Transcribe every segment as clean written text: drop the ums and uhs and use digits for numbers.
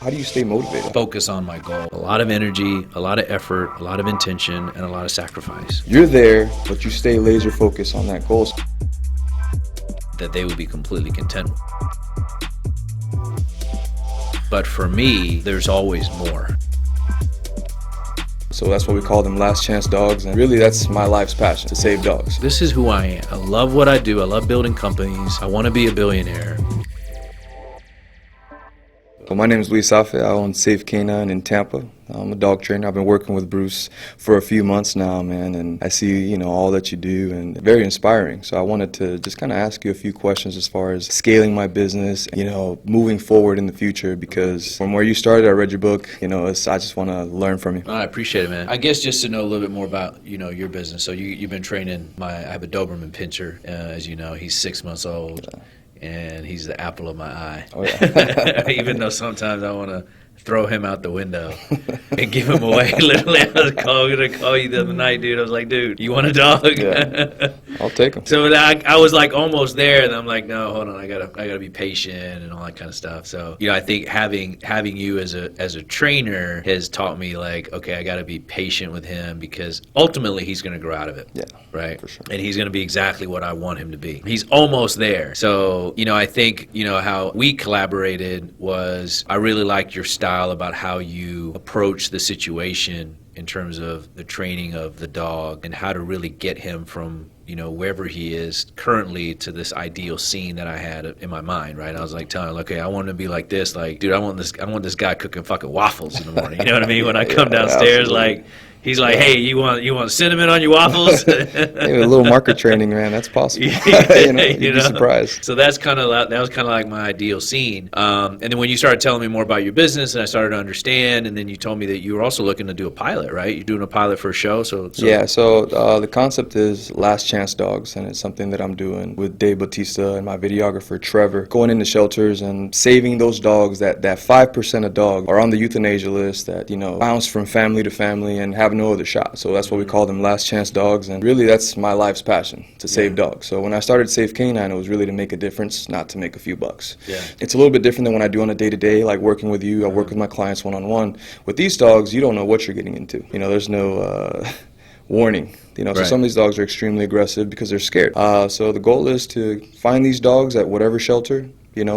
How do you stay motivated? Focus on my goal. A lot of energy, a lot of effort, a lot of intention, and a lot of sacrifice. You're there, but you stay laser focused on that goal. That they would be completely content. But for me, there's always more. So that's what we call them last chance dogs, and really that's my life's passion, to save dogs. This is who I am. I love what I do. I love building companies. I want to be a billionaire. Well, my name is Lee Safa. I own Safe Canine in Tampa. I'm a dog trainer. I've been working with Bruce for a few months now, man, and I see, all that you do, and very inspiring. So I wanted to just kind of ask you a few questions as far as scaling my business, moving forward in the future, because from where you started, I read your book, I just want to learn from you. I appreciate it, man. I guess just to know a little bit more about, your business. So you've been training I have a Doberman pincher, as you know. He's 6 months old. Yeah. And he's the apple of my eye. Oh, yeah. Even though sometimes I want to throw him out the window and give him away. Literally, I was going to call you the other night, dude. I was like, dude, you want a dog? Yeah. I'll take him. So I was like almost there, and I'm like, no, hold on, I gotta be patient and all that kind of stuff. So I think having you as a trainer has taught me, like, okay, I gotta be patient with him, because ultimately he's gonna grow out of it. Yeah, right. For sure. And he's gonna be exactly what I want him to be. He's almost there. So I think how we collaborated was, I really liked your style about how you approach the situation in terms of the training of the dog and how to really get him from wherever he is currently to this ideal scene that I had in my mind, right? I was like telling him, okay, I want him to be like this, like, dude, I want this guy cooking fucking waffles in the morning. You know what I mean? When I come downstairs, like, he's like, hey, you want cinnamon on your waffles? Maybe a little market training, man. That's possible. You'd be surprised. So that was kind of like my ideal scene. And then when you started telling me more about your business, and I started to understand, and then you told me that you were also looking to do a pilot, right? You're doing a pilot for a show. Yeah. So the concept is last chance dogs, and it's something that I'm doing with Dave Bautista and my videographer Trevor, going into shelters and saving those dogs. That 5% of dogs are on the euthanasia list that bounce from family to family and have no other shot. So that's what we call them last chance dogs, and really that's my life's passion, to save dogs. So when I started Safe Canine, it was really to make a difference, not to make a few bucks. Yeah. It's a little bit different than when I do on a day-to-day, like working with you. I work with my clients one-on-one. With these dogs, you don't know what you're getting into. There's no warning. So some of these dogs are extremely aggressive because they're scared. So the goal is to find these dogs at whatever shelter,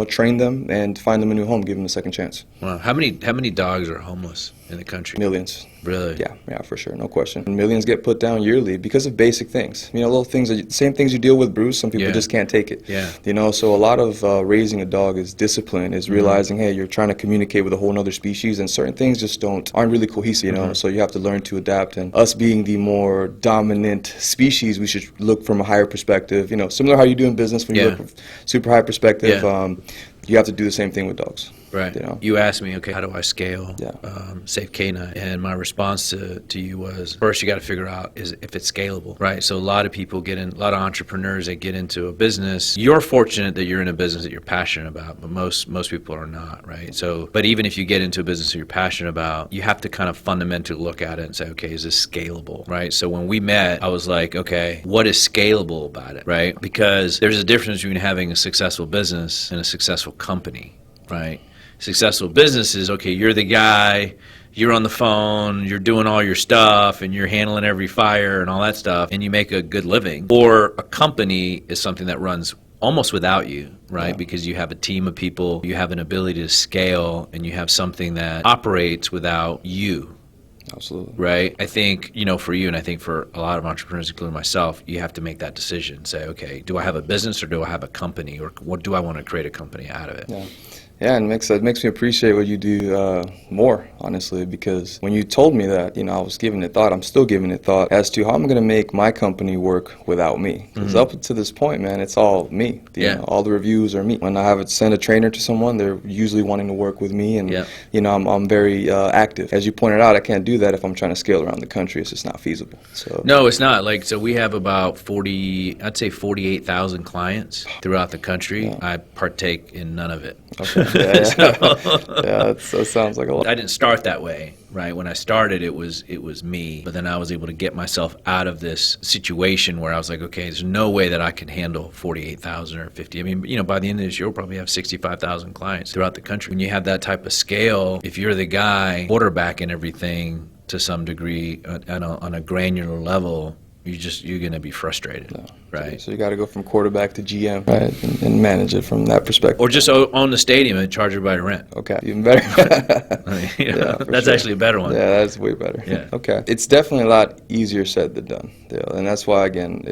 train them and find them a new home, give them a second chance. Wow. How many dogs are homeless in the country? Millions. Really? Yeah, for sure, no question. Millions get put down yearly because of basic things. Little things, same things you deal with, Bruce. Some people just can't take it. Yeah. So a lot of raising a dog is discipline, is realizing, hey, you're trying to communicate with a whole other species, and certain things just aren't really cohesive. So you have to learn to adapt. And us being the more dominant species, we should look from a higher perspective. Similar how you do in business when you look from super high perspective. Yeah. You have to do the same thing with dogs. Right. You asked me, okay, how do I scale Safe Canine? And my response to you was, first you got to figure out is if it's scalable, right? So a lot of people a lot of entrepreneurs that get into a business. You're fortunate that you're in a business that you're passionate about, but most people are not, right? So, but even if you get into a business that you're passionate about, you have to kind of fundamentally look at it and say, okay, is this scalable, right? So when we met, I was like, okay, what is scalable about it, right? Because there's a difference between having a successful business and a successful company, right? Successful business is, okay, you're the guy, you're on the phone, you're doing all your stuff, and you're handling every fire and all that stuff, and you make a good living. Or a company is something that runs almost without you, right? Yeah. Because you have a team of people, you have an ability to scale, and you have something that operates without you. Absolutely. Right? I think, for you, and I think for a lot of entrepreneurs, including myself, you have to make that decision. Say, okay, do I have a business or do I have a company? Or what do I want to create a company out of it? Yeah. Yeah, and it makes me appreciate what you do more, honestly, because when you told me that, I was giving it thought. I'm still giving it thought as to how I'm going to make my company work without me. Because up to this point, man, it's all me. All the reviews are me. When I have to send a trainer to someone, they're usually wanting to work with me, and I'm very active. As you pointed out, I can't do that if I'm trying to scale around the country. It's just not feasible. So no, it's not. So we have about 48,000 clients throughout the country. Yeah. I partake in none of it. Okay. That sounds like a lot. I didn't start that way, right? When I started, it was me, but then I was able to get myself out of this situation where I was like, okay, there's no way that I can handle 48,000 or 50. I mean, you know, by the end of this year, we'll probably have 65,000 clients throughout the country. When you have that type of scale, if you're the guy quarterbacking everything to some degree on a granular level, you're going to be frustrated, right? So you got to go from quarterback to GM, right, and manage it from that perspective. Or just own the stadium and charge everybody rent. Okay, even better. That's actually a better one. Yeah, that's way better. Yeah. Okay. It's definitely a lot easier said than done, and that's why, again,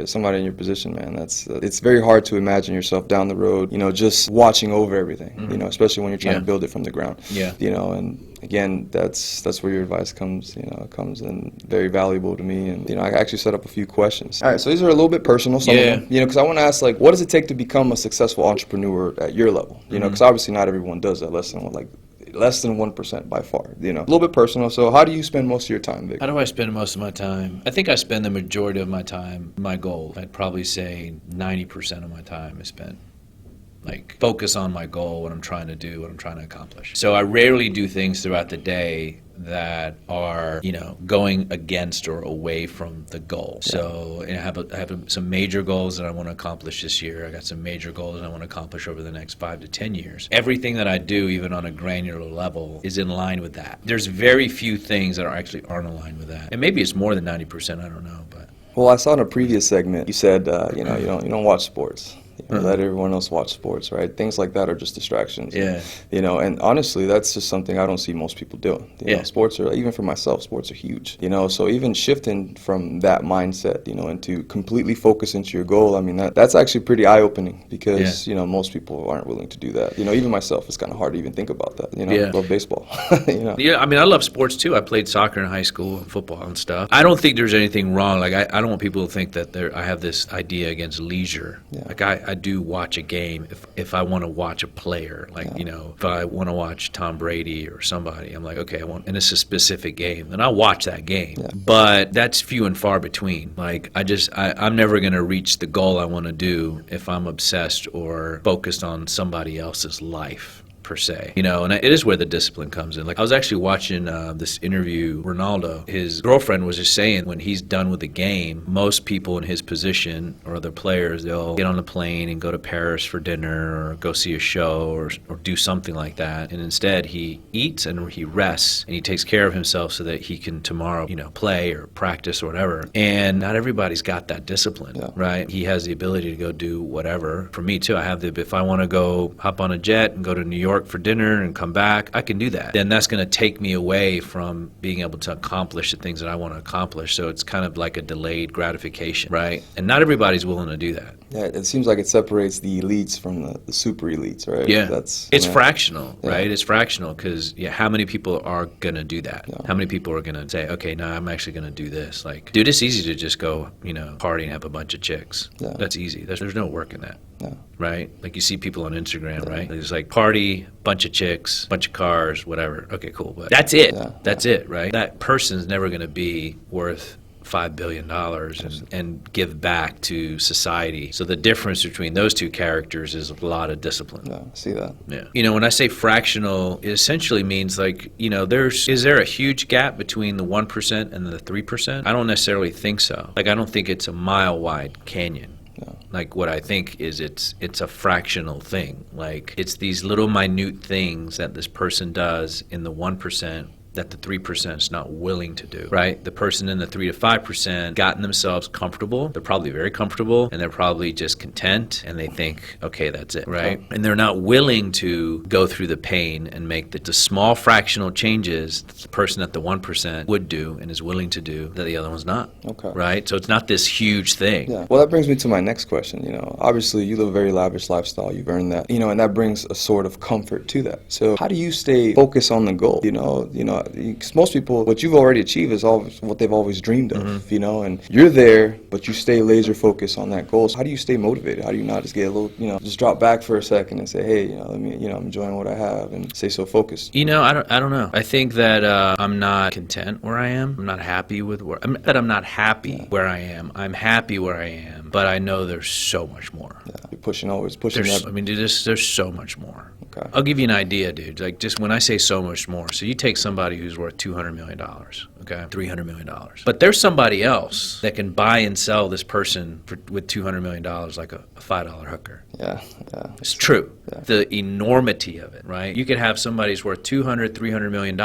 somebody in your position, man, it's very hard to imagine yourself down the road, you know, just watching over everything, you know, especially when you're trying to build it from the ground. Yeah. You know, and again, that's where your advice comes, you know, comes in very valuable to me. And, you know, I actually set up a few questions. All right, so these are a little bit personal, some of them, you know, because I want to ask, like, what does it take to become a successful entrepreneur at your level? You know, because obviously not everyone does that, less than 1% by far, you know. A little bit personal, so how do you spend most of your time, Vic? How do I spend most of my time? I think I spend the majority of my time, my goal. I'd probably say 90% of my time is spent like focus on my goal, what I'm trying to do, what I'm trying to accomplish. So I rarely do things throughout the day that are, you know, going against or away from the goal. So I have some major goals that I want to accomplish this year. I got some major goals that I want to accomplish over the next 5 to 10 years. Everything that I do, even on a granular level, is in line with that. There's very few things that aren't aligned with that. And maybe it's more than 90%, I don't know, but. Well, I saw in a previous segment you said, you know, you don't watch sports. You know, let everyone else watch sports, right? Things like that are just distractions. Yeah. You know, and honestly, that's just something I don't see most people doing. You know, sports are, even for myself, sports are huge. You know, so even shifting from that mindset, you know, into completely focus into your goal, I mean, that's actually pretty eye-opening because, you know, most people aren't willing to do that. You know, even myself, it's kind of hard to even think about that. You know, I love baseball. You know? Yeah, I mean, I love sports too. I played soccer in high school and football and stuff. I don't think there's anything wrong. Like, I don't want people to think that I have this idea against leisure. Yeah. Like, I do watch a game if I want to watch a player. Like, you know, if I want to watch Tom Brady or somebody, I'm like, okay, and it's a specific game, then I'll watch that game. Yeah. But that's few and far between. Like, I'm never going to reach the goal I want to do if I'm obsessed or focused on somebody else's life, per se, you know, and it is where the discipline comes in. Like, I was actually watching this interview, Ronaldo, his girlfriend was just saying when he's done with the game, most people in his position or other players, they'll get on a plane and go to Paris for dinner or go see a show or do something like that. And instead he eats and he rests and he takes care of himself so that he can tomorrow, you know, play or practice or whatever. And not everybody's got that discipline, right? He has the ability to go do whatever. For me too, if I want to go hop on a jet and go to New York for dinner and come back, I can do that. Then that's going to take me away from being able to accomplish the things that I want to accomplish. So it's kind of like a delayed gratification, right? And not everybody's willing to do that. Yeah, it seems like it separates the elites from the super elites, right? Yeah, it's fractional, right? It's fractional because how many people are going to do that? Yeah. How many people are going to say, okay, no, I'm actually going to do this? Like, dude, it's easy to just go, you know, party and have a bunch of chicks. Yeah. That's easy. There's no work in that. Yeah. Right? Like, you see people on Instagram, right? It's like party, bunch of chicks, bunch of cars, whatever. Okay, cool. But that's it. Yeah. That's it, right? That person's never going to be worth $5 billion and give back to society. So the difference between those two characters is a lot of discipline. Yeah, I see that. Yeah. You know, when I say fractional, it essentially means like, you know, is there a huge gap between the 1% and the 3%? I don't necessarily think so. Like, I don't think it's a mile-wide canyon. Yeah. Like, what I think is it's a fractional thing. Like, it's these little minute things that this person does in the 1% that the 3% is not willing to do, right? The person in the 3 to 5% gotten themselves comfortable. They're probably very comfortable and they're probably just content and they think, okay, that's it, right? Oh. And they're not willing to go through the pain and make the small fractional changes that the person at the 1% would do and is willing to do that the other one's not, right? So it's not this huge thing. Yeah. Well, that brings me to my next question. You know, obviously you live a very lavish lifestyle. You've earned that, you know, and that brings a sort of comfort to that. So how do you stay focused on the goal? You know, because most people, what you've already achieved is all what they've always dreamed of, you know, and you're there, but you stay laser focused on that goal. So how do you stay motivated? How do you not just get a little, you know, just drop back for a second and say, hey, you know, I'm enjoying what I have and stay so focused? You know, I don't know. I think that I'm not content where I am. I'm not happy with I'm not happy where I am. I'm happy where I am, but I know there's so much more. Yeah. pushing There's, that. I mean, dude, there's so much more. Okay. I'll give you an idea, dude. Like, just when I say so much more, so you take somebody who's worth $200 million, okay, $300 million, but there's somebody else that can buy and sell this person with $200 million like a $5 hooker. Yeah. It's true. Yeah. The enormity of it, right? You could have somebody who's worth $200-300 million,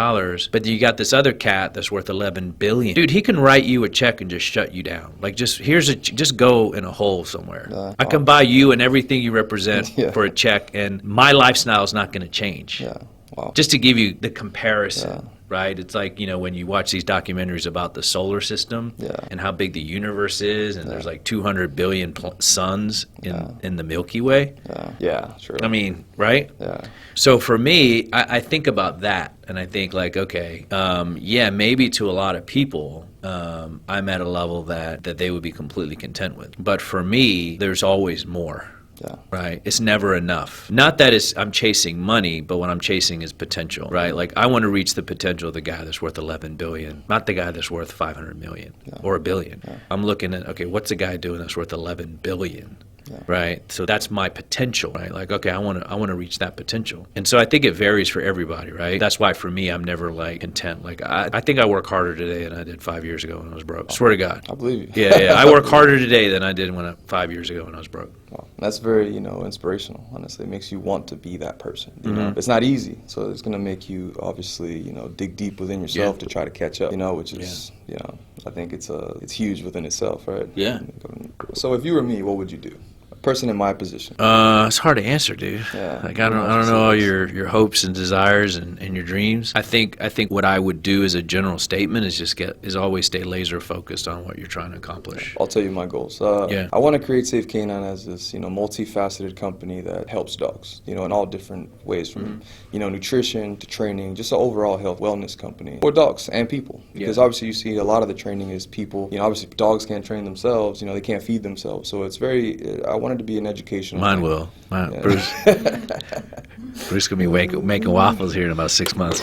but you got this other cat that's worth $11 billion. Dude, he can write you a check and just shut you down. Like, just go in a hole somewhere. I can buy you and everything you represent for a check, and my lifestyle is not going to change. Yeah. Wow. Just to give you the comparison, right? It's like, when you watch these documentaries about the solar system and how big the universe is, and there's like 200 billion suns in the Milky Way. Yeah, true. I mean, right? Yeah. So for me, I think about that, and I think like, okay, maybe to a lot of people, I'm at a level that they would be completely content with. But for me, there's always more. Yeah. Right. It's never enough. Not that I'm chasing money, but what I'm chasing is potential. Right. Like, I want to reach the potential of the guy that's worth 11 billion, not the guy that's worth 500 million or a billion. Yeah. I'm looking at, okay, what's the guy doing that's worth 11 billion? Yeah. Right. So that's my potential, right? Like, okay, I want to reach that potential. And so I think it varies for everybody, right? That's why for me, I'm never like content. Like, I think I work harder today than I did 5 years ago when I was broke. Swear to God. I believe you. Yeah. I work harder today than I did 5 years ago when I was broke. Wow. That's very, inspirational, honestly. It makes you want to be that person. You know? It's not easy, so it's going to make you obviously, dig deep within yourself to try to catch up, which is, I think it's huge within itself, right? Yeah. So if you were me, what would you do? A person in my position. It's hard to answer, dude. Yeah. Like, I don't know all your hopes and desires and your dreams. I think what I would do as a general statement is always stay laser focused on what you're trying to accomplish. I'll tell you my goals. I want to create Safe Canine as this, multifaceted company that helps dogs, in all different ways, from, nutrition to training, just an overall health wellness company for dogs and people. Because obviously you see a lot of the training is people, obviously dogs can't train themselves, they can't feed themselves. So it's very, I want it to be an educational Mine thing. will. Bruce going to be making waffles here in about 6 months.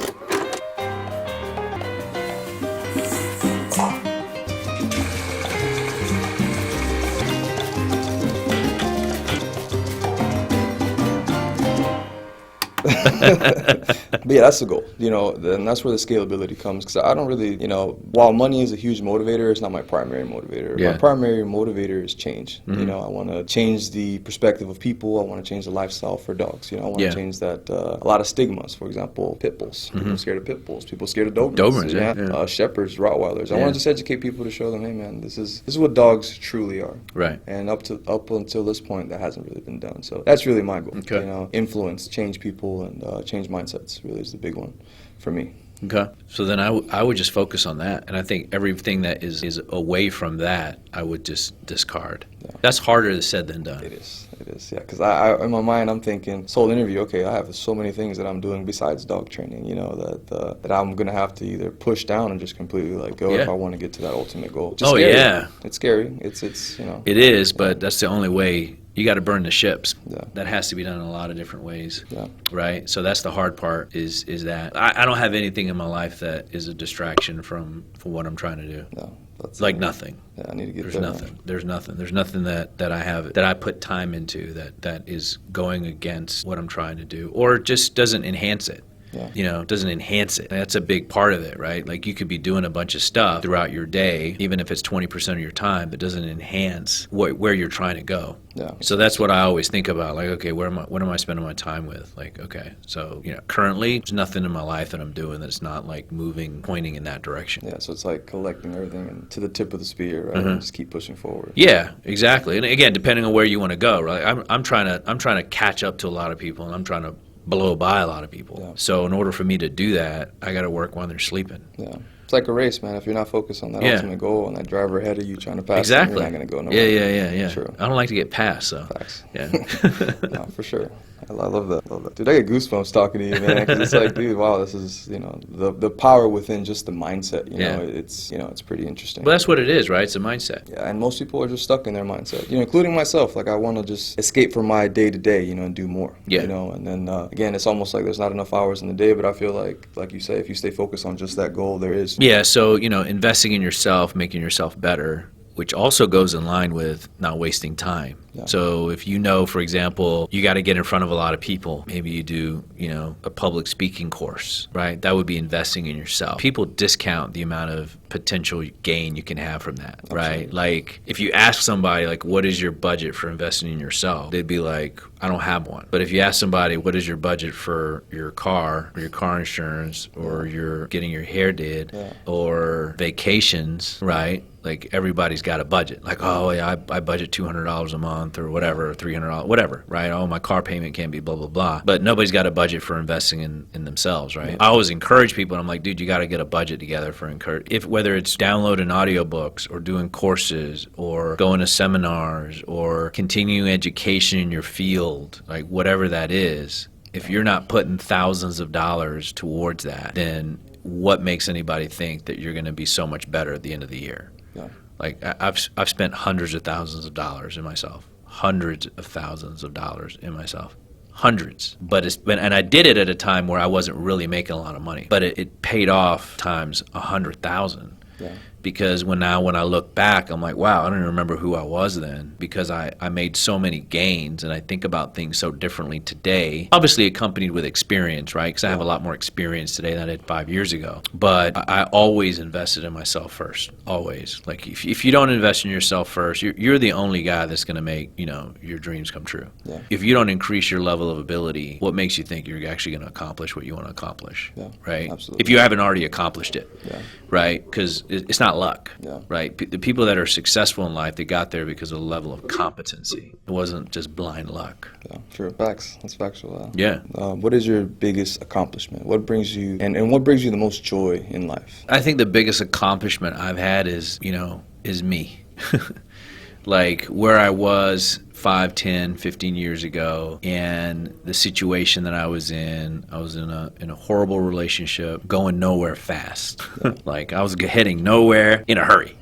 But yeah, that's the goal, and that's where the scalability comes, because I don't really, while money is a huge motivator, it's not my primary motivator. Yeah. My primary motivator is change. I want to change the perspective of people. I want to change the lifestyle for dogs. I want to change that, a lot of stigmas. For example, pit bulls. People scared of pit bulls. People scared of Dobermans. Yeah. Shepherds, Rottweilers. I want to just educate people to show them, hey man, this is what dogs truly are. Right. And up until this point, that hasn't really been done. So that's really my goal. Okay. Influence, change people, and change mindsets really is the big one for me. Okay. So then I would just focus on that, and I think everything that is away from that, I would just discard. Yeah. That's harder said than done. It is, yeah. Because I in my mind, I'm thinking, this whole interview, okay, I have so many things that I'm doing besides dog training, that I'm going to have to either push down and just completely let go if I want to get to that ultimate goal. It's scary. Yeah. It's scary. It's It is, but that's the only way. You got to burn the ships. Yeah. That has to be done in a lot of different ways. Yeah. Right? So that's the hard part is that I don't have anything in my life that is a distraction from what I'm trying to do. No, that's like nothing. Yeah, I need to get There's there. nothing. There's nothing. There's nothing that I have that I put time into that is going against what I'm trying to do, or just doesn't enhance it. Yeah. Doesn't enhance it. That's a big part of it, right? Like, you could be doing a bunch of stuff throughout your day, even if it's 20% of your time, but doesn't enhance where you're trying to go. Yeah. So that's what I always think about. Like, okay, what am I spending my time with? Like, okay, so currently there's nothing in my life that I'm doing that's not like pointing in that direction. Yeah. So it's like collecting everything and to the tip of the spear, right? And just keep pushing forward. Yeah, exactly. And again, depending on where you want to go, right? I'm trying to catch up to a lot of people, and I'm trying to blow by a lot of people. Yeah. So in order for me to do that, I got to work when they're sleeping. Yeah. It's like a race, man. If you're not focused on that ultimate goal and that driver ahead of you trying to pass them, you're not going to go nowhere. Yeah. True. I don't like to get passed, so. Facts. Yeah. No, for sure. I love that. Dude, I get goosebumps talking to you, man, because it's like, dude, wow, this is, the power within just the mindset, it's pretty interesting. Well, that's what it is, right? It's a mindset. Yeah, and most people are just stuck in their mindset, including myself. Like, I want to just escape from my day-to-day, and do more, and then, again, it's almost like there's not enough hours in the day, but I feel like you say, if you stay focused on just that goal, there is. Yeah, so, investing in yourself, making yourself better, which also goes in line with not wasting time. Yeah. So if you know, for example, you got to get in front of a lot of people, maybe you do, a public speaking course, right? That would be investing in yourself. People discount the amount of potential gain you can have from that, right? Like if you ask somebody, like, what is your budget for investing in yourself? They'd be like, I don't have one. But if you ask somebody, what is your budget for your car or your car insurance or your getting your hair did or vacations, right? Like everybody's got a budget. Like, oh yeah, I budget $200 a month or whatever, or $300, whatever, right? Oh, my car payment can't be blah, blah, blah. But nobody's got a budget for investing in themselves, right? I always encourage people, and I'm like, dude, you got to get a budget together for whether it's downloading audiobooks or doing courses or going to seminars or continuing education in your field, like whatever that is, if you're not putting thousands of dollars towards that, then what makes anybody think that you're going to be so much better at the end of the year? Yeah. Like I've spent hundreds of thousands of dollars in myself, hundreds of thousands of dollars in myself, hundreds. And I did it at a time where I wasn't really making a lot of money, but it paid off times 100,000. Yeah. Because when I look back, I'm like, wow, I don't even remember who I was then, because I made so many gains and I think about things so differently today. Obviously accompanied with experience, right? Because I have a lot more experience today than I did 5 years ago. But I always invested in myself first, always. Like if you don't invest in yourself first, you're the only guy that's going to make, your dreams come true. Yeah. If you don't increase your level of ability, what makes you think you're actually going to accomplish what you want to accomplish, right? Absolutely. If you haven't already accomplished it, right? Because it's not luck, right? The people that are successful in life, they got there because of a level of competency. It wasn't just blind luck. Yeah, sure. Facts. That's factual. Yeah. What is your biggest accomplishment? What brings you and what brings you the most joy in life? I think the biggest accomplishment I've had is me. Like where I was 5, 10, 15 years ago, and the situation that I was in a horrible relationship, going nowhere fast. Like I was heading nowhere in a hurry,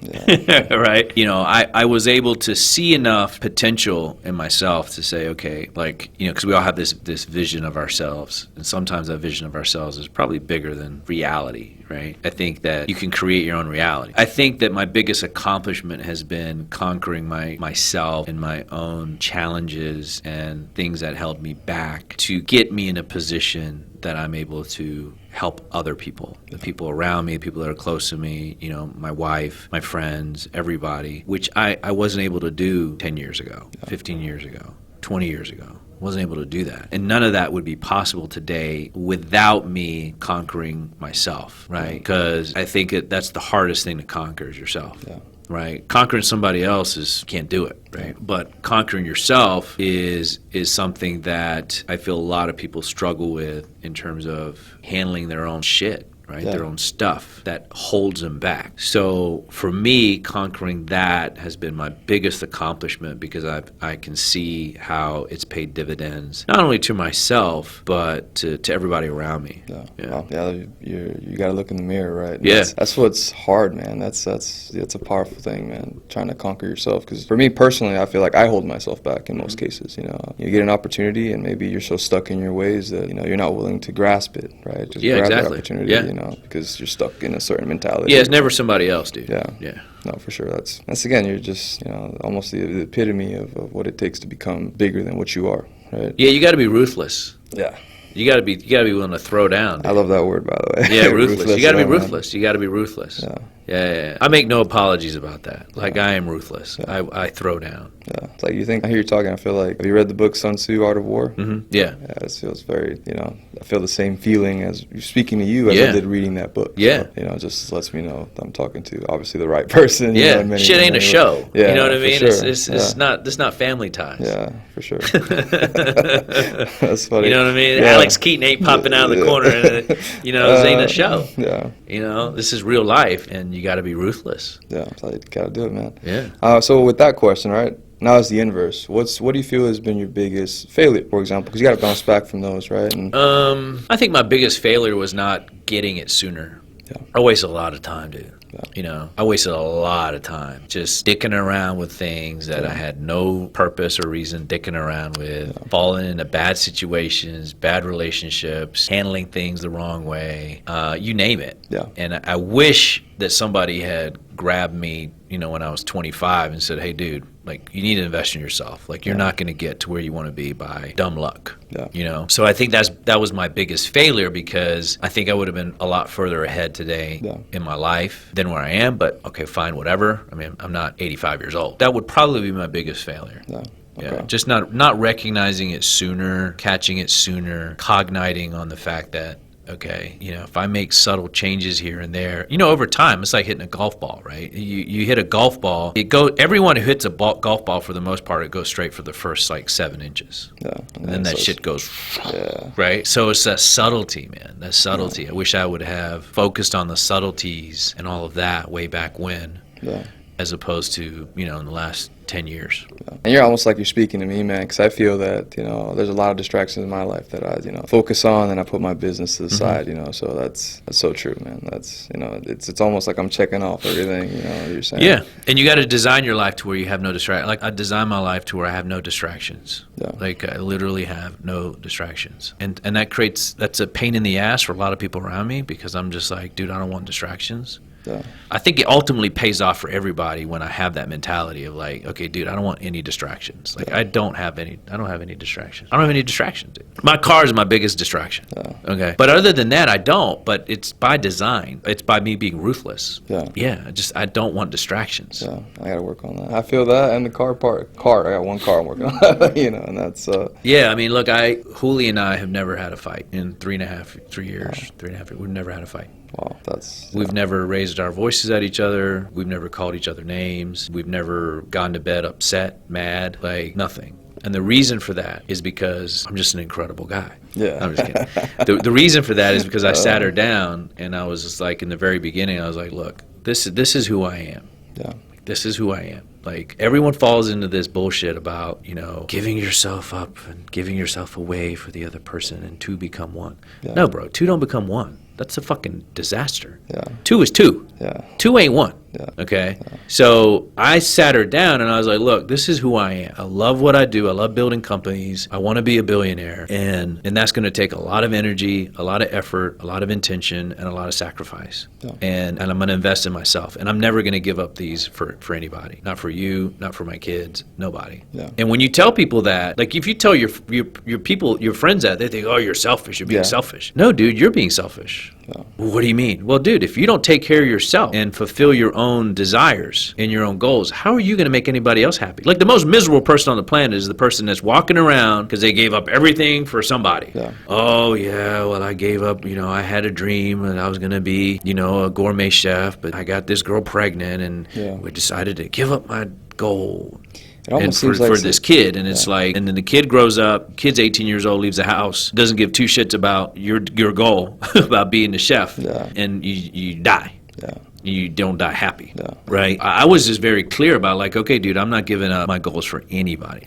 right? I was able to see enough potential in myself to say, okay, like, because we all have this vision of ourselves, and sometimes that vision of ourselves is probably bigger than reality, right? I think that you can create your own reality. I think that my biggest accomplishment has been conquering myself and my own challenges and things that held me back to get me in a position that I'm able to help other people, the people around me, the people that are close to me, my wife, my friends, everybody, which I wasn't able to do 10 years ago, 15 years ago, 20 years ago. Wasn't able to do that. And none of that would be possible today without me conquering myself, right? Because I think that's the hardest thing to conquer is yourself. Yeah. Right? Conquering somebody else can't do it, right? But conquering yourself is something that I feel a lot of people struggle with in terms of handling their own shit, right? Their own stuff that holds them back. So for me, conquering that has been my biggest accomplishment because I can see how it's paid dividends, not only to myself, but to everybody around me. You got to look in the mirror, right? And yeah. That's what's hard, man. That's a powerful thing, man, trying to conquer yourself. Because for me personally, I feel like I hold myself back in most cases, You get an opportunity and maybe you're so stuck in your ways that, you're not willing to grasp it, right? Just grab that opportunity, because you're stuck in a certain mentality. Yeah, it's never somebody else, dude. Yeah. No, for sure. That's again, you're just, almost the epitome of what it takes to become bigger than what you are, right? Yeah, you got to be ruthless. Yeah. You got to be willing to throw down, dude. I love that word, by the way. Yeah, ruthless. You got to be ruthless. You got to be ruthless. Yeah. I make no apologies about that. Like, I am ruthless. I throw down. Yeah. It's like I hear you talking, I feel like, have you read the book Sun Tzu, Art of War? Mm-hmm. Yeah. Yeah, it feels very, I feel the same feeling as speaking to you as I did reading that book. Yeah. So, it just lets me know that I'm talking to, obviously, the right person. Yeah. Shit ain't a show. Yeah, you know what I mean? Sure. It's not Family Ties. Yeah, for sure. That's funny. You know what I mean? Yeah. Alex Keaton ain't popping out of the corner. And, this ain't a show. Yeah. This is real life, and you got to be ruthless. Yeah, so you got to do it, man. Yeah. So with that question, right? Now it's the inverse. What do you feel has been your biggest failure, for example? Because you got to bounce back from those, right? And I think my biggest failure was not getting it sooner. Yeah. I wasted a lot of time, dude. You know, I wasted a lot of time just dicking around with things that I had no purpose or reason dicking around with, falling into bad situations, bad relationships, handling things the wrong way, you name it. And I wish that somebody had grabbed me, you know, when I was 25 and said, hey, dude, like, you need to invest in yourself. Like, you're not going to get to where you want to be by dumb luck, you know? So I think that was my biggest failure, because I think I would have been a lot further ahead today in my life than where I am. But, okay, fine, whatever. I mean, I'm not 85 years old. That would probably be my biggest failure. Yeah, just not recognizing it sooner, catching it sooner, cogniting on the fact that, okay, you know, if I make subtle changes here and there, you know, over time, it's like hitting a golf ball, right? You hit a golf ball, everyone who hits a golf ball, for the most part, it goes straight for the first, like, 7 inches. And then that shit goes, right? So it's that subtlety, man, that subtlety. I wish I would have focused on the subtleties and all of that way back when, as opposed to, you know, in the last 10 years. And you're almost like you're speaking to me, man, because I feel that, you know, there's a lot of distractions in my life that I, you know, focus on, and I put my business to the side, you know, so that's so true, man. That's, you know, it's almost like I'm checking off everything, you know, you're saying. Yeah, and you got to design your life to where you have no distraction. Like, I design my life to where I have no distractions. Like, I literally have no distractions. And that's a pain in the ass for a lot of people around me, because I'm just like, dude, I don't want distractions. I think it ultimately pays off for everybody when I have that mentality of like, okay, dude, I don't want any distractions. Like, I don't have any distractions. I don't have any distractions, dude. My car is my biggest distraction. Okay. But other than that, I don't. But it's by design. It's by me being ruthless. I don't want distractions. I got to work on that. I feel that. And the car, I got one car I'm working on, you know, and that's. Yeah, I mean, look, Julie and I have never had a fight in 3.5 years. We've never had a fight. Wow, We've never raised our voices at each other. We've never called each other names. We've never gone to bed upset, mad, like nothing. And the reason for that is because I'm just an incredible guy. I'm just kidding. The reason for that is because I sat her down, and I was just like, in the very beginning, I was like, look, this is who I am. This is who I am. Like, everyone falls into this bullshit about, you know, giving yourself up and giving yourself away for the other person, and 2 become 1. No, bro, 2 don't become 1. That's a fucking disaster. 2 is 2. 2 ain't 1. Okay? So I sat her down, and I was like, look, this is who I am. I love what I do. I love building companies. I want to be a billionaire. And that's going to take a lot of energy, a lot of effort, a lot of intention, and a lot of sacrifice. And I'm going to invest in myself. And I'm never going to give up these for anybody. Not for you, not for my kids, nobody. And when you tell people that, like, if you tell your people, your friends that, they think, oh, you're selfish, you're being selfish. No, dude, you're being selfish. Well, what do you mean? Well, dude, if you don't take care of yourself and fulfill your own desires and your own goals, how are you going to make anybody else happy? Like, the most miserable person on the planet is the person that's walking around because they gave up everything for somebody. Oh, yeah, well, I gave up, you know, I had a dream and I was going to be, you know, a gourmet chef, but I got this girl pregnant, and we decided to give up my goal. And for this kid, and it's like, and then the kid grows up, kid's 18 years old, leaves the house, doesn't give 2 shits about your goal, about being the chef, and you die. You don't die happy, right? I was just very clear about, like, okay, dude, I'm not giving up my goals for anybody.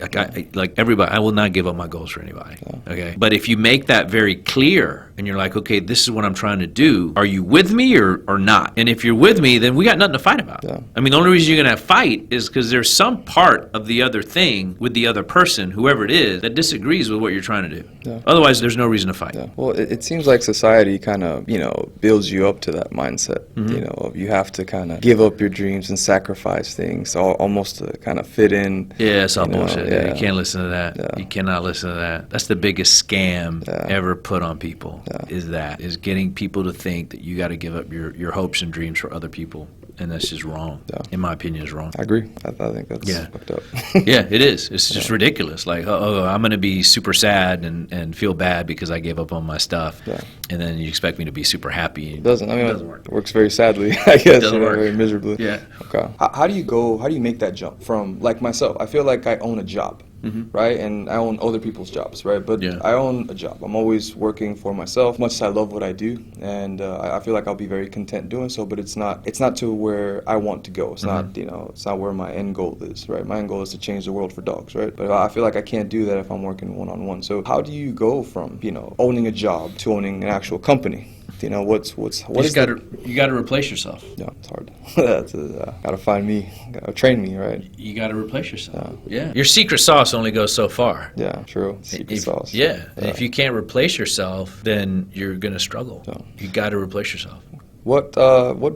Like everybody, I will not give up my goals for anybody, okay? But if you make that very clear, and you're like, okay, this is what I'm trying to do, are you with me or not? And if you're with me, then we got nothing to fight about. I mean, the only reason you're going to fight is because there's some part of the other thing with the other person, whoever it is, that disagrees with what you're trying to do. Otherwise, there's no reason to fight. Well, it seems like society kind of, you know, builds you up to that mindset, you know, you have to kind of give up your dreams and sacrifice things almost to kind of fit in. Yeah, it's all bullshit. You can't listen to that. You cannot listen to that. That's the biggest scam ever put on people. Is getting people to think that you got to give up your hopes and dreams for other people. And that's just wrong. In my opinion, it's wrong. I agree. I think that's fucked up. Yeah, it is. It's just ridiculous. Like, I'm going to be super sad and feel bad because I gave up on my stuff. And then you expect me to be super happy. It doesn't. I mean, it doesn't work. It works very sadly, I guess. It doesn't work. Very miserably. Okay. How do you make that jump from, like myself, I feel like I own a job. Right, and I own other people's jobs, right? But I own a job. I'm always working for myself. Much as I love what I do, and I feel like I'll be very content doing so. But it's not to where I want to go. It's not, you know, it's not where my end goal is, right? My end goal is to change the world for dogs, right? But I feel like I can't do that if I'm working one-on-one. So how do you go from, you know, owning a job to owning an actual company? You know, what You is just got to replace yourself. Yeah, it's hard. That's gotta find me, gotta train me, right? You got to replace yourself. Yeah. Your secret sauce only goes so far. Yeah, true. Secret sauce. Yeah. And if you can't replace yourself, then you're gonna struggle. Yeah. You got to replace yourself. What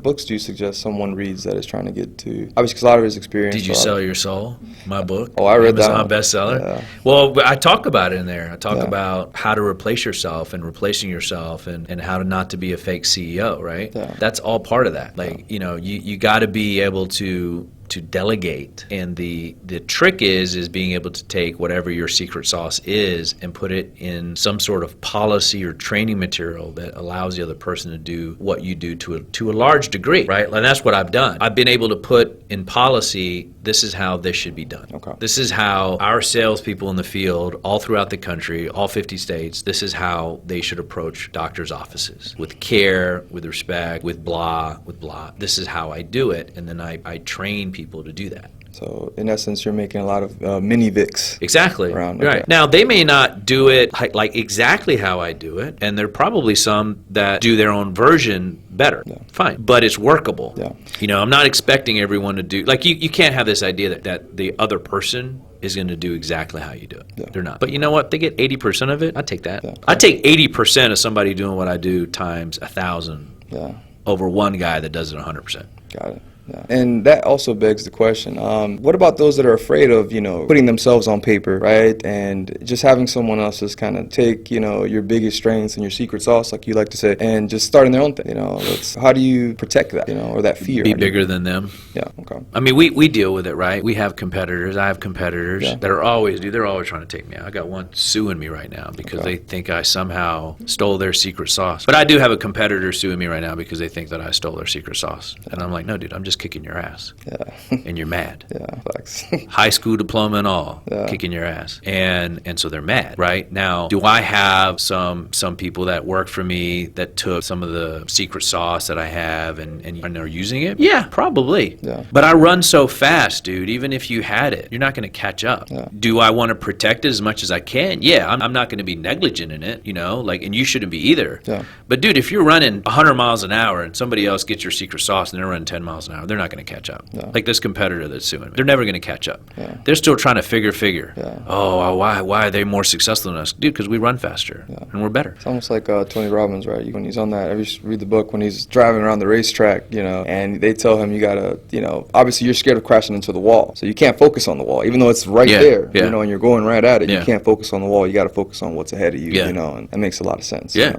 books do you suggest someone reads that is trying to get to? Obviously, because a lot of his experience. Did you sell your soul? My book. Oh, I read that. Amazon bestseller. Yeah. Well, I talk about it in there. I talk about how to replace yourself and replacing yourself, and how to not to be a fake CEO. Right. Yeah. That's all part of that. Like you got to be able to delegate, and the trick is being able to take whatever your secret sauce is and put it in some sort of policy or training material that allows the other person to do what you do to a large degree, right? And that's what I've done. I've been able to put in policy, this is how this should be done. Okay. This is how our salespeople in the field, all throughout the country, all 50 states, this is how they should approach doctors' offices, with care, with respect, with blah. This is how I do it, and then I train people to do that. So in essence, you're making a lot of mini Vicks. Exactly. Around, right. Now, they may not do it like exactly how I do it, and there are probably some that do their own version better. Yeah. Fine. But it's workable. Yeah. You know, I'm not expecting everyone to do, like you can't have this idea that the other person is going to do exactly how you do it. Yeah. They're not. But you know what? They get 80% of it. I take that. Yeah. I take 80% of somebody doing what I do times 1,000 over one guy that does it 100%. Got it. Yeah. And that also begs the question, what about those that are afraid of, putting themselves on paper, right? And just having someone else just kind of take, your biggest strengths and your secret sauce, like you like to say, and just starting their own thing, how do you protect that, or that fear? Be bigger than them. Yeah, okay. I mean, we deal with it, right? We have competitors. I have competitors that are always, they're always trying to take me out. I got one suing me right now because they think I somehow stole their secret sauce. But I do have a competitor suing me right now because they think that I stole their secret sauce. And I'm like, no, dude, I'm just kicking your ass. Yeah. And you're mad. Yeah, facts. High school diploma and all, kicking your ass. And so they're mad, right? Now, do I have some people that work for me that took some of the secret sauce that I have and are using it? Yeah, probably. Yeah. But I run so fast, dude, even if you had it, you're not going to catch up. Yeah. Do I want to protect it as much as I can? Yeah, I'm not going to be negligent in it, and you shouldn't be either. Yeah. But dude, if you're running 100 miles an hour and somebody else gets your secret sauce and they're running 10 miles an hour, they're not going to catch up. Yeah. Like this competitor that's suing me. They're never going to catch up. Yeah. They're still trying to figure. Yeah. Oh, why are they more successful than us? Dude, because we run faster and we're better. It's almost like Tony Robbins, right? When he's on that, read the book, when he's driving around the racetrack, and they tell him you got to, obviously you're scared of crashing into the wall. So you can't focus on the wall, even though it's right there, and you're going right at it. You can't focus on the wall. You got to focus on what's ahead of you, and that makes a lot of sense. Yeah.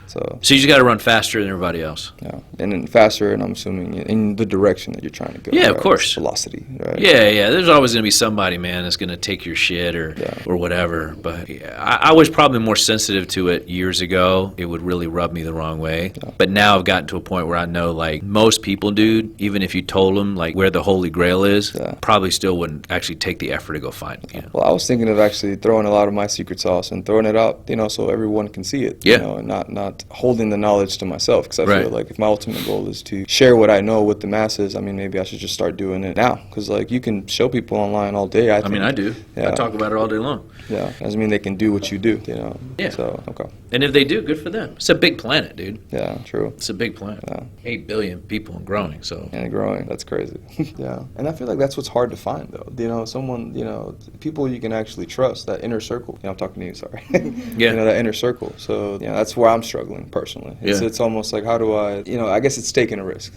So you just got to run faster than everybody else. Yeah. And then faster, and I'm assuming in the direction that you're trying to go. Yeah, right? Of course. Velocity, right? Yeah. There's always going to be somebody, man, that's going to take your shit or whatever. But I was probably more sensitive to it years ago. It would really rub me the wrong way. Yeah. But now I've gotten to a point where I know, like, most people, dude, even if you told them, like, where the Holy Grail is, probably still wouldn't actually take the effort to go find it. Well, I was thinking of actually throwing a lot of my secret sauce and throwing it out, so everyone can see it. Yeah. And not holding the knowledge to myself, because I feel like if my ultimate goal is to share what I know with the masses, I mean, maybe I should just start doing it now, because you can show people online all day. I mean, I do. Yeah. I talk about it all day long. Yeah, doesn't mean they can do what you do. Yeah. So okay. And if they do, good for them. It's a big planet, dude. Yeah, true. It's a big planet. Yeah. 8 billion people and growing. So. And growing. That's crazy. Yeah. And I feel like that's what's hard to find, though. Someone, people you can actually trust. That inner circle. I'm talking to you. Sorry. Yeah. That inner circle. So that's where I'm struggling personally. It's almost like, how do I? I guess it's taking a risk.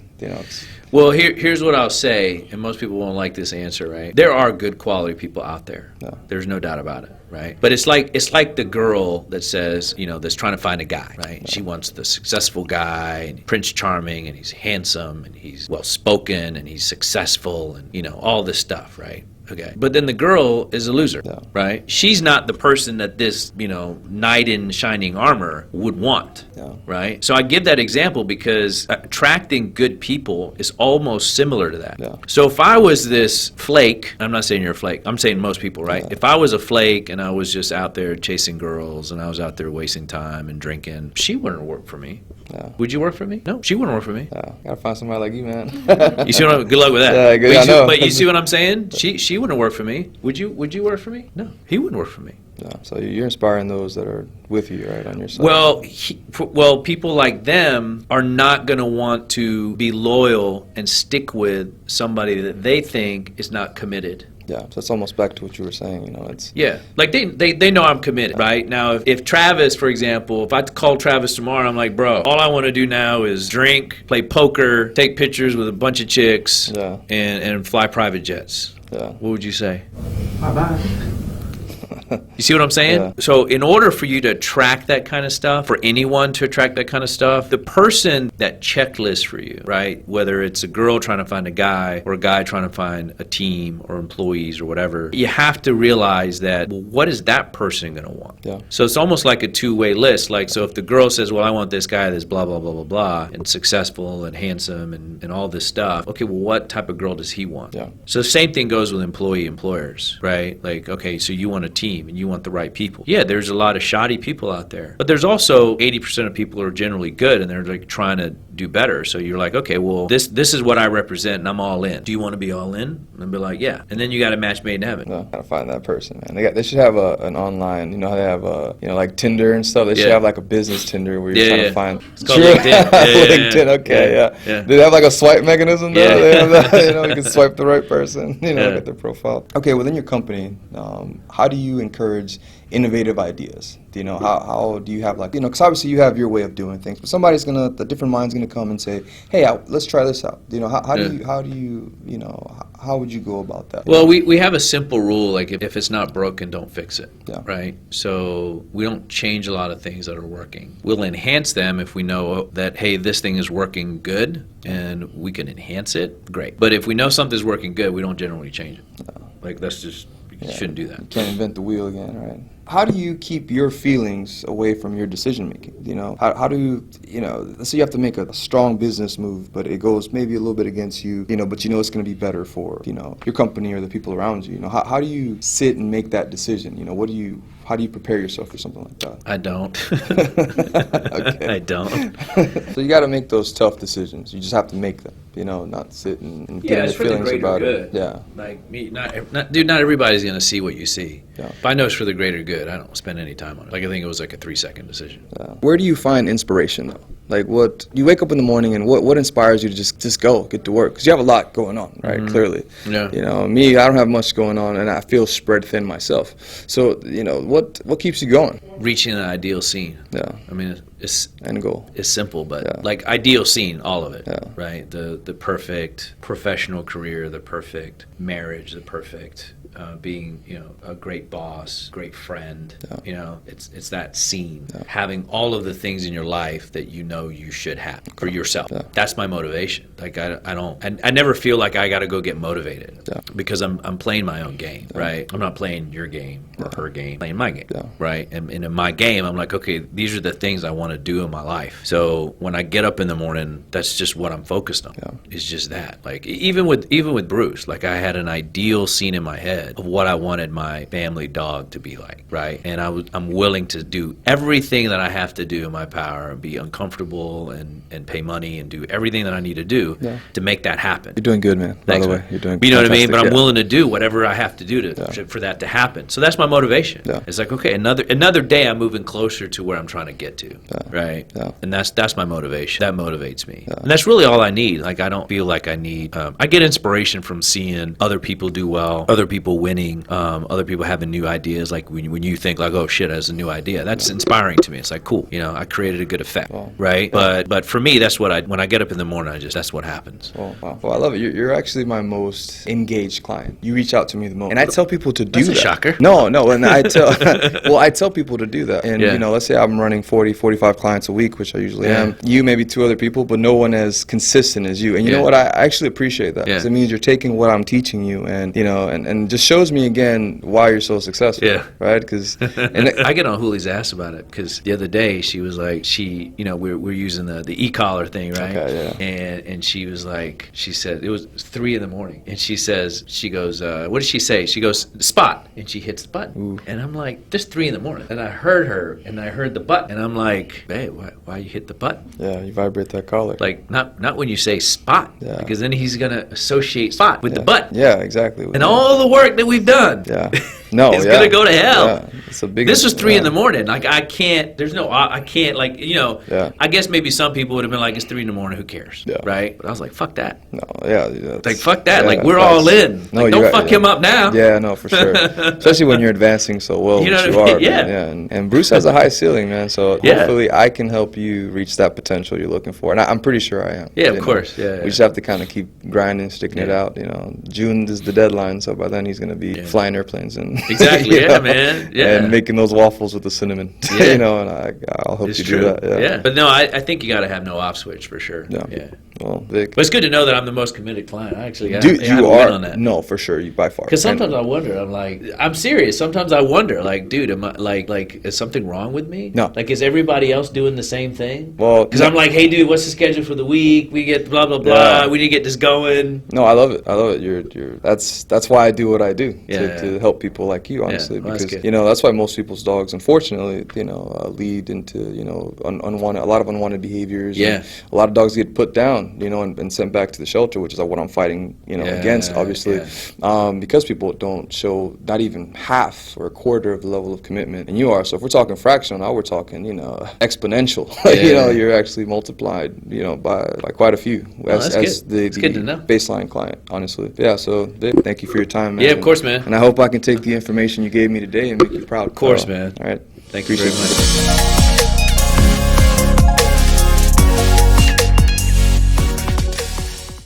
Well, here's what I'll say, and most people won't like this answer, right? There are good quality people out there. Yeah. There's no doubt about it, right? But it's like the girl that says, that's trying to find a guy, right? Yeah. She wants the successful guy, and Prince Charming, and he's handsome, and he's well-spoken, and he's successful, and, all this stuff, right? Okay. But then the girl is a loser, right? She's not the person that this, knight in shining armor would want, right? So I give that example because attracting good people is almost similar to that. Yeah. So if I was this flake, I'm not saying you're a flake, I'm saying most people, right? Yeah. If I was a flake and I was just out there chasing girls and I was out there wasting time and drinking, she wouldn't work for me. Yeah. Would you work for me? No, she wouldn't work for me. Yeah, gotta find somebody like you, man. You see what good luck with that. Yeah, good. But you see what I'm saying? She she wouldn't work for me. Would you work for me? No, he wouldn't work for me. Yeah, so you're inspiring those that are with you, right, on your side. Well, people like them are not going to want to be loyal and stick with somebody that they think is not committed. Yeah, so it's almost back to what you were saying, you know, it's... Yeah, like they know I'm committed, right? Now, if Travis, for example, if I call Travis tomorrow, I'm like, bro, all I want to do now is drink, play poker, take pictures with a bunch of chicks, and fly private jets. Yeah. What would you say? Bye-bye. You see what I'm saying? Yeah. So in order for you to attract that kind of stuff, for anyone to attract that kind of stuff, the person that checklist for you, right? Whether it's a girl trying to find a guy or a guy trying to find a team or employees or whatever, you have to realize that, well, what is that person going to want? Yeah. So it's almost like a two-way list. Like, so if the girl says, well, I want this guy that's blah, blah, blah, blah, blah, and successful and handsome and all this stuff, okay, well, what type of girl does he want? Yeah. So the same thing goes with employers, right? Like, okay, so you want a team and you want the right people. Yeah, there's a lot of shoddy people out there, but there's also 80% of people who are generally good and they're like trying to do better. So you're like, okay, well, this is what I represent and I'm all in. Do you want to be all in? And be like, yeah. And then you got a match made in heaven. No, gotta find that person, man. They should have an online, you know how they have like Tinder and stuff. They should have like a business Tinder where you're trying to find. It's called LinkedIn. LinkedIn, okay, yeah. Do they have like a swipe mechanism there? They have that, you know, you can swipe the right person, you know, get their profile. Okay, within your company, how do you encourage innovative ideas? Do you know, how do you have, like, you know, because obviously you have your way of doing things, but somebody's gonna, a different mind's gonna come and say, hey, let's try this out. You know, how do you, you know, how would you go about that? Well, we have a simple rule, like if it's not broken, don't fix it, Yeah. right? So we don't change a lot of things that are working. We'll enhance them if we know that, hey, this thing is working good and we can enhance it, great. But if we know something's working good, we don't generally change it. Like, that's just, you shouldn't do that. You can't invent the wheel again, right? How do you keep your feelings away from your decision making? You know, how do you know, let's say you have to make a strong business move, but it goes maybe a little bit against you, you know, but you know it's going to be better for, you know, your company or the people around you. You know, how do you sit and make that decision? You know, how do you prepare yourself for something like that? I don't. Okay. I don't. So you got to make those tough decisions. You just have to make them, you know, not sit and get into feelings about it. Yeah. Like me, not everybody's going to see what you see. Yeah. If I know it's for the greater good, I don't spend any time on it. Like, I think it was like a 3-second decision. Yeah. Where do you find inspiration, though? Like, what you wake up in the morning and what inspires you to just go, get to work? Because you have a lot going on, right? Mm-hmm. Clearly. Yeah. You know, me, I don't have much going on, and I feel spread thin myself. So, you know, what keeps you going? Reaching an ideal scene. Yeah. I mean, it's end goal. It's simple, but like ideal scene, all of it. Yeah. Right. The perfect professional career, the perfect marriage, the perfect being, you know, a great boss, great friend. Yeah. You know, it's that scene. Yeah. Having all of the things in your life that you know you should have for yourself. Yeah. That's my motivation. Like, I never feel like I got to go get motivated because I'm playing my own game, right? I'm not playing your game or her game, I'm playing my game, right? And in my game, I'm like, okay, these are the things I want to do in my life. So when I get up in the morning, that's just what I'm focused on. Yeah. It's just that. Like, even with Bruce, like, I had an ideal scene in my head of what I wanted my family dog to be like, right? And I'm willing to do everything that I have to do in my power and be uncomfortable and pay money and do everything that I need to do to make that happen. You're doing good, man. Thanks, by the way, man. You're doing You know what I mean? But I'm willing to do whatever I have to do for that to happen. So that's my motivation. Yeah. It's like, okay, another day I'm moving closer to where I'm trying to get to, right? Yeah. And that's my motivation. That motivates me. Yeah. And that's really all I need. Like, I don't feel like I need, I get inspiration from seeing other people do well, other people winning, other people having new ideas. Like, when you think like, oh shit, that's a new idea. That's inspiring to me. It's like, cool, you know, I created a good effect, right? But for me, that's what when I get up in the morning, that's what happens. Well, I love it. You're actually my most engaged client. You reach out to me the most. And I tell people to do that. That's a shocker. No, and I tell people to do that. And, you know, let's say I'm running 40, 45 clients a week, which I usually am. You, maybe 2 other people, but no one as consistent as you. And you know what? I actually appreciate that. Because it means you're taking what I'm teaching you and, you know, and just shows me again why you're so successful. Yeah. Right? Because I get on Julie's ass about it because the other day she was like, you know, we're using the e-collar thing, right? Okay, yeah. And she was like, she said, it was 3 a.m. and she goes, what did she say? She goes, spot. And she hits the button. Ooh. And I'm like, just 3 a.m. And I heard her and I heard the button. And I'm like, like, hey, why you hit the button? Yeah, you vibrate that collar. Like, not when you say spot, Yeah. because then he's going to associate spot with the button. Yeah, exactly. And all the work that we've done is going to go to hell. Yeah. It's a big. This was 3 in the morning. Like, I can't, like, I guess maybe some people would have been like, it's 3 in the morning, who cares? Yeah. Right? But I was like, fuck that. No, Like, fuck that. Yeah, like, we're all in. No, like, don't fuck him up now. Yeah, no, for sure. Especially when you're advancing so well, You know which what you I are. mean? Man. Yeah. And Bruce has a high ceiling, man. So hopefully I can help you reach that potential you're looking for. And I'm pretty sure I am. Yeah, of course. Yeah. We just have to kind of keep grinding, sticking it out. June is the deadline, so by then he's going to be flying airplanes and exactly. Yeah, man. Yeah. And making those waffles with the cinnamon. Yeah. And I'll help you do that. Yeah. But no, I think you got to have no off switch for sure. Yeah. Well, Vic. But it's good to know that I'm the most committed client. I actually Dude, I you are on that. No, for sure, you by far. Because sometimes I wonder. I'm like, I'm serious. Sometimes I wonder, like, dude, am I like, is something wrong with me? No. Like, is everybody else doing the same thing? Well, because I'm like, hey, dude, what's the schedule for the week? We get blah blah blah. Yeah. We need to get this going. No, I love it. You're that's why I do what I do Yeah. to help people like you, honestly, well, that's because good. that's why most people's dogs, unfortunately, lead into unwanted, a lot of unwanted behaviors. Yeah. And a lot of dogs get put down, and sent back to the shelter, which is what I'm fighting, against, obviously, because people don't show not even half or a quarter of the level of commitment, and you are. So if we're talking fractional, now we're talking, exponential. You're actually multiplied, by quite a few as the good to know. baseline client, honestly. Yeah. So Vic, thank you for your time, man. Yeah, of course, man. And I hope I can take the information you gave me today and make you proud. Of course, man. All right. Thank you very much.